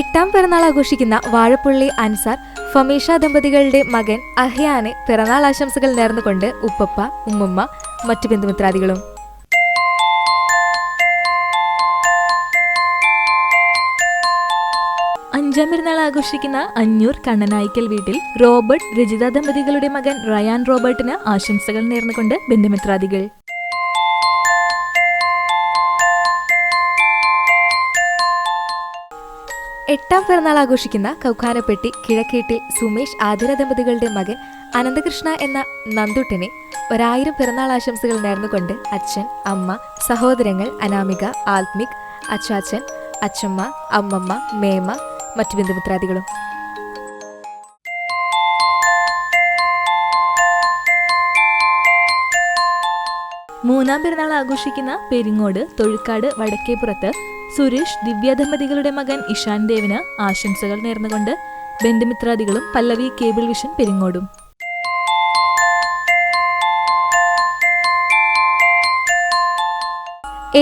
8ാം പിറന്നാൾ ആഘോഷിക്കുന്ന വാഴപ്പള്ളി അൻസാർ ഫമീഷ ദമ്പതികളുടെ മകൻ അഹ്യാന് പിറന്നാൾ ആശംസകൾ നേർന്നുകൊണ്ട് ഉപ്പപ്പ, ഉമ്മമ്മ, മറ്റു ബന്ധുമിത്രാദികളും. അഞ്ചാം പിറന്നാൾ ആഘോഷിക്കുന്ന അഞ്ഞൂർ കണ്ണനായിക്കൽ വീട്ടിൽ റോബർട്ട്, രജിത ദമ്പതികളുടെ മകൻ റയാൻ റോബർട്ടിന് ആശംസകൾ നേർന്നുകൊണ്ട് ബന്ധുമിത്രാദികൾ. എട്ടാം പിറന്നാൾ ആഘോഷിക്കുന്ന കൗഖാനപ്പെട്ടി കിഴക്കേട്ടിൽ സുമേഷ്, ആതിര ദമ്പതികളുടെ മകൻ അനന്തകൃഷ്ണ എന്ന നന്ദുട്ടിനെ 1000 പിറന്നാൾ ആശംസകൾ നേർന്നുകൊണ്ട് അച്ഛൻ, അമ്മ, സഹോദരങ്ങൾ അനാമിക, ആത്മിക്, അച്ചാച്ചൻ, അച്ചമ്മ, അമ്മമ്മ, മേമ, മറ്റു ബന്ധുമിത്രാദികളും. മൂന്നാം പിറന്നാൾ ആഘോഷിക്കുന്ന പെരിങ്ങോട് തൊഴുക്കാട് വടക്കേപ്പുറത്ത് സുരേഷ്, ദിവ്യ ദമ്പതികളുടെ മകൻ ഇഷാൻ ദേവിന് ആശംസകൾ നേർന്നുകൊണ്ട് ബന്ധുമിത്രാദികളും പല്ലവി കേബിൾ വിഷൻ പെരിങ്ങോടും.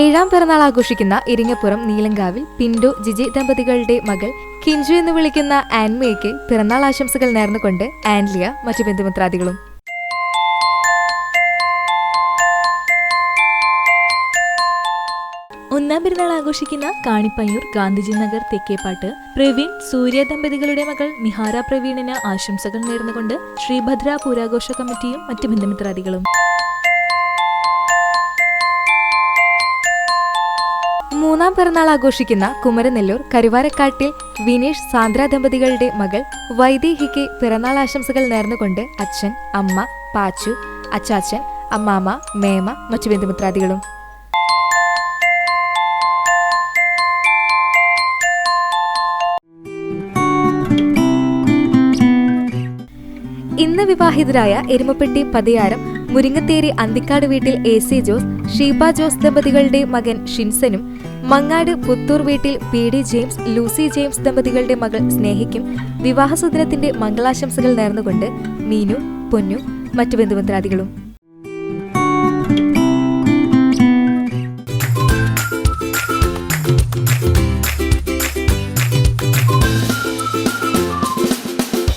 ഏഴാം പിറന്നാൾ ആഘോഷിക്കുന്ന ഇരിങ്ങപ്പുറം നീലങ്കാവിൽ പിന്റോ, ജിജി ദമ്പതികളുടെ മകൾ കിഞ്ചു എന്ന് വിളിക്കുന്ന ആൻമയ്ക്ക് പിറന്നാൾ ആശംസകൾ നേർന്നുകൊണ്ട് ആൻലിയ, മറ്റു ബന്ധുമിത്രാദികളും. ഒന്നാം പിറന്നാൾ ആഘോഷിക്കുന്ന കാണിപ്പയ്യൂർ ഗാന്ധിജി നഗർ തെക്കേപ്പാട്ട് പ്രവീൺ, സൂര്യ ദമ്പതികളുടെ മകൾ നിഹാര പ്രവീണിന് ആശംസകൾ നേർന്നുകൊണ്ട് ശ്രീഭദ്ര പൂരാഘോഷ കമ്മിറ്റിയും മറ്റു ബന്ധുമിത്രാദികളും. മൂന്നാം പിറന്നാൾ ആഘോഷിക്കുന്ന കുമരനെല്ലൂർ കരുവാരക്കാട്ടിൽ വിനേഷ്, സാന്ദ്ര ദമ്പതികളുടെ മകൾ വൈദേഹിക്ക് പിറന്നാൾ ആശംസകൾ നേർന്നുകൊണ്ട് അച്ഛൻ, അമ്മ, പാച്ചു, അച്ചാച്ചൻ, അമ്മാമ്മ, മേമ, മറ്റു ബന്ധുമിത്രാദികളും. ഇന്ന് വിവാഹിതരായ എരുമപ്പെട്ടി പതിയാരം മുരിങ്ങത്തേരി അന്തിക്കാട് വീട്ടിൽ AC ജോസ്, ഷീബ ജോസ് ദമ്പതികളുടെ മകൻ ഷിൻസനും, മങ്ങാട് പുത്തൂർ വീട്ടിൽ PD ജെയിംസ്, ലൂസി ജെയിംസ് ദമ്പതികളുടെ മകൾ സ്നേഹിക്കും വിവാഹസുദിനത്തിന്റെ മംഗളാശംസകൾ നേർന്നുകൊണ്ട് മീനു, പൊന്നു, മറ്റു ബന്ധുമിത്രാദികളും.